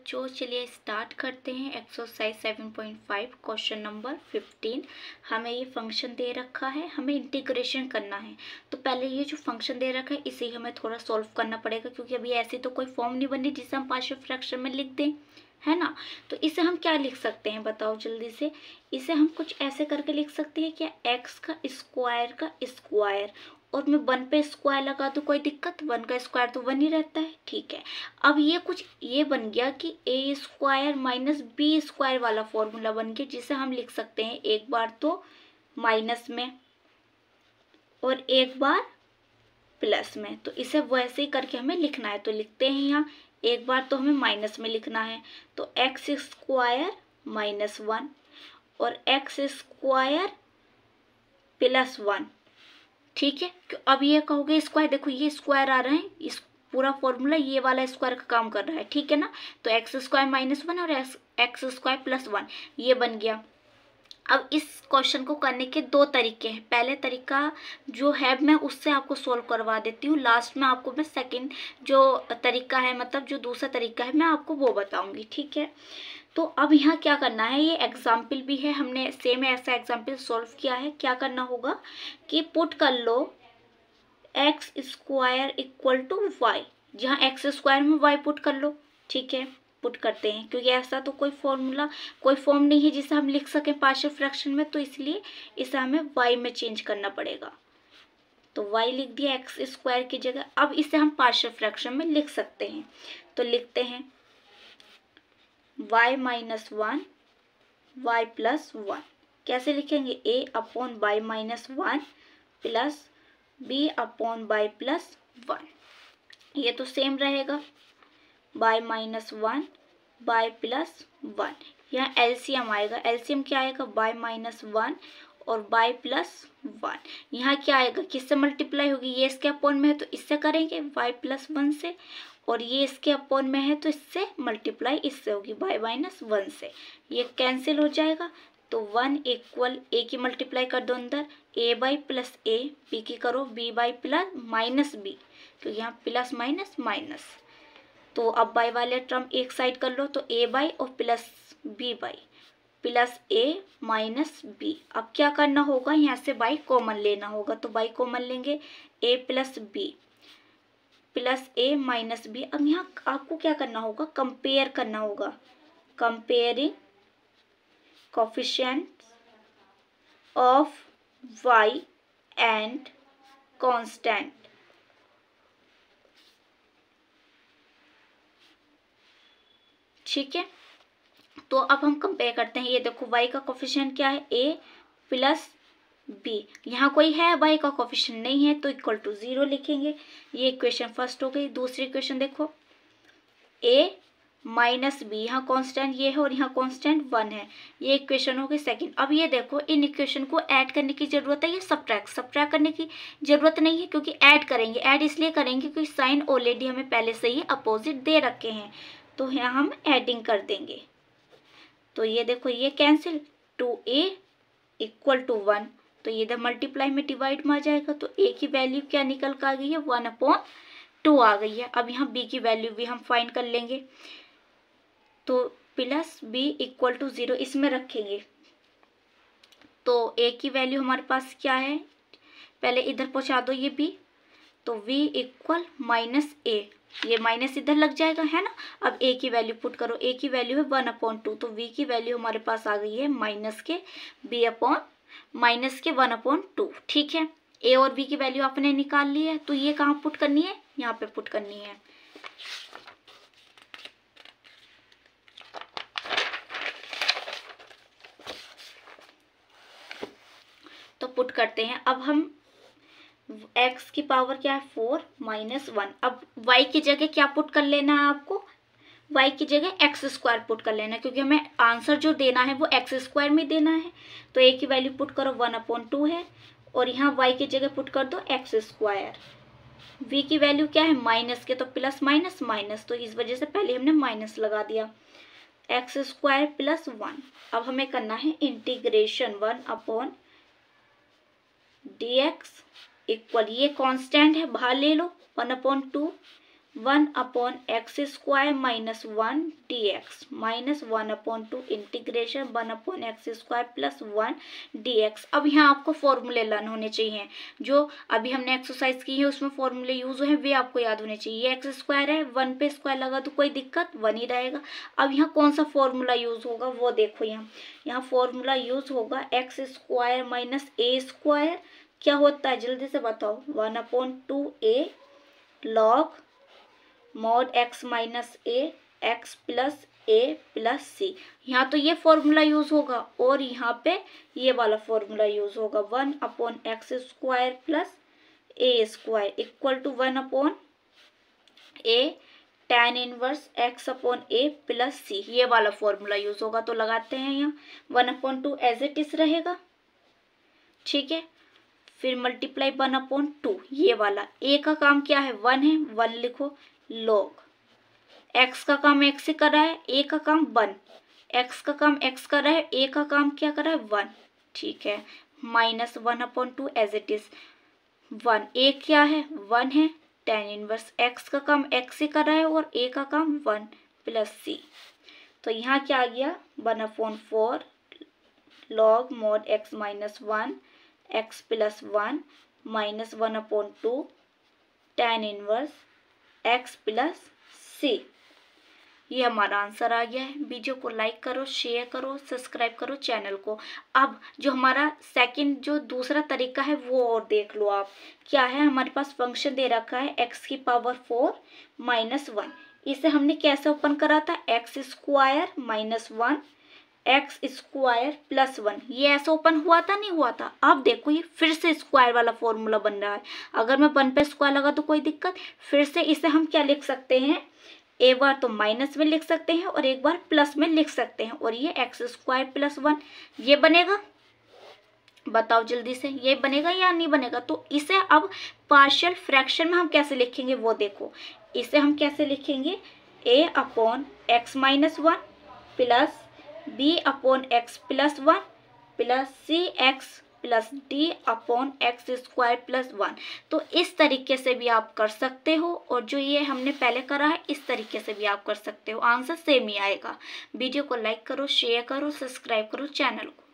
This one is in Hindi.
बच्चों, चलिए स्टार्ट करते हैं। Exercise 7.5 question number 15। हमें ये फंक्शन दे रखा है, हमें इंटीग्रेशन करना है। तो पहले ये जो फंक्शन दे रखा है इसे ही हमें थोड़ा सॉल्व करना पड़ेगा, क्योंकि अभी ऐसी तो कोई फॉर्म नहीं बनी जिसे हम पार्शियल फ्रैक्शन में लिख दें, है ना। तो इसे हम क्या लिख सकते हैं बताओ जल्दी से। इसे हम कुछ ऐसे करके लिख सकते हैं क्या, एक्स का स्क्वायर और मैं 1 पे स्क्वायर लगा दूँ, कोई दिक्कत? 1 का स्क्वायर तो 1 ही रहता है, ठीक है। अब ये कुछ ये बन गया कि ए स्क्वायर माइनस बी स्क्वायर वाला फॉर्मूला बन गया, जिसे हम लिख सकते हैं एक बार तो माइनस में और एक बार प्लस में। तो इसे वैसे ही करके हमें लिखना है, तो लिखते हैं यहाँ। एक बार तो हमें माइनस में लिखना है, तो एक्स स्क्वायर माइनस 1 और एक्स स्क्वायर प्लस 1, ठीक है। अब ये कहोगे स्क्वायर, देखो ये स्क्वायर आ रहे हैं, इस पूरा फॉर्मूला ये वाला स्क्वायर का काम कर रहा है, ठीक है ना। तो एक्स स्क्वायर माइनस 1 और एक्स स्क्वायर प्लस 1 ये बन गया। अब इस क्वेश्चन को करने के दो तरीके हैं। पहले तरीका जो है मैं उससे आपको सोल्व करवा देती हूँ, लास्ट में आपको मैं सेकंड जो तरीका है, मतलब जो दूसरा तरीका है, मैं आपको वो बताऊंगी, ठीक है। तो अब यहाँ क्या करना है, ये एग्जाम्पल भी है, हमने सेम ऐसा एग्जाम्पल सॉल्व किया है। क्या करना होगा कि पुट कर लो x square equal to y, जहाँ एक्स स्क्वायर में वाई पुट कर लो, ठीक है। पुट करते हैं, क्योंकि ऐसा तो कोई फॉर्मूला कोई फॉर्म नहीं है जिसे हम लिख सकें पार्शियल फ्रैक्शन में, तो इसलिए इसे हमें वाई में चेंज करना पड़ेगा। तो वाई लिख दिया एक्स स्क्वायर की जगह। अब इसे हम पार्शियल फ्रैक्शन में लिख सकते हैं, तो लिखते हैं वाई माइनस 1 वाई प्लस 1। कैसे लिखेंगे, a upon y minus 1 plus b upon y plus 1। ये तो सेम रहेगा, बाय माइनस 1 बाय प्लस 1। यहाँ एलसीएम आएगा, एलसीएम क्या आएगा, बाय माइनस 1 और बाय प्लस 1। यहाँ क्या आएगा, किससे मल्टीप्लाई होगी, ये इसके अपॉन में है तो इससे करेंगे बाय प्लस 1 से, और ये इसके अपॉन में है तो इससे मल्टीप्लाई इससे होगी बाय माइनस 1 से। ये कैंसिल हो जाएगा, तो 1 इक्वल ए की मल्टीप्लाई कर दो अंदर, a by plus a, b की करो b by plus minus b, क्योंकि यहाँ प्लस माइनस माइनस। तो अब बाई वाले टर्म एक साइड कर लो, तो ए बाई और plus b by plus a minus b. अब क्या करना होगा, यहाँ से बाई कॉमन लेना होगा, तो बाई कॉमन लेंगे, a plus b plus a minus b. अब यहाँ आपको क्या करना होगा, कंपेयर करना होगा, comparing coefficients of y and constant. ठीक है, तो अब हम कंपेयर करते हैं। ये देखो y का कोफिशिएंट क्या है, a प्लस बी। यहाँ कोई है y का कोफिशिएंट नहीं है, तो इक्वल टू 0 लिखेंगे। ये इक्वेशन फर्स्ट हो गई। दूसरी इक्वेशन देखो, a माइनस बी, यहाँ कॉन्स्टेंट ये है और यहाँ कॉन्स्टेंट 1 है। ये इक्वेशन हो गई सेकेंड। अब ये देखो, इन इक्वेशन को ऐड करने की जरूरत है, ये सब्ट्रैक्ट करने की जरूरत नहीं है, क्योंकि ऐड करेंगे। ऐड इसलिए करेंगे क्योंकि साइन ऑलरेडी हमें पहले से ही अपोजिट दे रखे हैं, तो यहाँ हम एडिंग कर देंगे। तो ये देखो ये कैंसिल, 2a इक्वल टू 1, तो ये इधर मल्टीप्लाई में डिवाइड में आ जाएगा, तो a की वैल्यू क्या निकल कर आ गई है, 1/2 आ गई है। अब यहाँ b की वैल्यू भी हम फाइंड कर लेंगे, तो प्लस b इक्वल टू 0 इसमें रखेंगे, तो a की वैल्यू हमारे पास क्या है, पहले इधर पहुँचा दो ये b, तो v इक्वल माइनस a, ये माइनस इधर लग जाएगा, है ना। अब a की वैल्यू पुट करो, a की वैल्यू है 1/2, तो v की वैल्यू हमारे पास आ गई है माइनस के b अपॉन माइनस के 1/2, ठीक है। a और b की वैल्यू आपने निकाल ली है, तो ये कहाँ पुट करनी है, यहाँ पे पुट करनी है। तो पुट करते हैं। अब हम x की पावर क्या है, 4 माइनस 1। अब y की जगह क्या पुट कर लेना है आपको, y की जगह एक्स स्क्वायर पुट कर लेना है, क्योंकि हमें आंसर जो देना है वो एक्स स्क्वायर में देना है। तो a की वैल्यू पुट करो 1/2 है, और यहाँ y की जगह पुट कर दो एक्स स्क्वायर। v की वैल्यू क्या है, माइनस के, तो प्लस माइनस माइनस, तो इस वजह से पहले हमने माइनस लगा दिया, एक्स स्क्वायर प्लस 1। अब हमें करना है इंटीग्रेशन 1/dx इक्वल, ये कांस्टेंट है बाहर ले लो, 1/2 1/x² minus 1 dx minus 1/2 integration 1/x² plus 1 dx। अब यहाँ आपको फॉर्मूले लर्न होने चाहिए, जो अभी हमने एक्सरसाइज की है उसमें फॉर्मूले यूज हुए हैं वे आपको याद होने चाहिए। ये x² है, 1 पे स्क्वायर लगा तो कोई दिक्कत 1 ही रहेगा। अब यहाँ कौन सा फॉर्मूला यूज होगा वो देखो, यहाँ फॉर्मूला यूज होगा x² माइनस a²। क्या होता है जल्दी से बताओ, 1/2a log mod x minus a x plus a plus c. यहाँ तो ये फॉर्मूला यूज होगा और यहाँ पे ये वाला फॉर्मूला यूज होगा 1/x² plus a² equal to 1/a tan inverse x/a plus c. ये वाला फॉर्मूला यूज होगा। तो लगाते हैं यहाँ 1/2 एज इट इज रहेगा, ठीक है। फिर मल्टीप्लाई 1/2 ये वाला, a का काम क्या है 1 है, 1 लिखो लॉग x का काम x से कर रहा है, a का काम 1, x का काम x कर रहा है, a का काम क्या कर रहा है 1, ठीक है। Minus 1/2 as it is 1, a क्या है 1 है, tan इनवर्स x का काम x से कर रहा है और a का काम 1 प्लस c। तो यहाँ क्या आ गया 1/4 log mod x minus 1 x plus 1 minus 1/2 tan inverse x plus c। ये हमारा आंसर आ गया है। वीडियो को लाइक करो, शेयर करो, सब्सक्राइब करो चैनल को। अब जो हमारा सेकंड जो दूसरा तरीका है वो और देख लो आप। क्या है, हमारे पास फंक्शन दे रखा है x⁴ माइनस 1। इसे हमने कैसे ओपन करा था, x² माइनस 1 x² प्लस 1। ये ऐसे ओपन हुआ था नहीं हुआ था। अब देखो ये फिर से स्क्वायर वाला फॉर्मूला बन रहा है। अगर मैं 1 पे स्क्वायर लगा तो कोई दिक्कत, फिर से इसे हम क्या लिख सकते हैं, एक बार तो माइनस में लिख सकते हैं और एक बार प्लस में लिख सकते हैं। और ये x² प्लस 1 ये बनेगा, बताओ जल्दी से, ये बनेगा या नहीं बनेगा। तो इसे अब पार्शियल फ्रैक्शन में हम कैसे लिखेंगे वो देखो। इसे हम कैसे लिखेंगे, a/x minus 1 plus b/x plus 1 plus cx plus d/x² plus 1। तो इस तरीके से भी आप कर सकते हो और जो ये हमने पहले करा है इस तरीके से भी आप कर सकते हो। आंसर सेम ही आएगा। वीडियो को लाइक करो, शेयर करो, सब्सक्राइब करो चैनल को।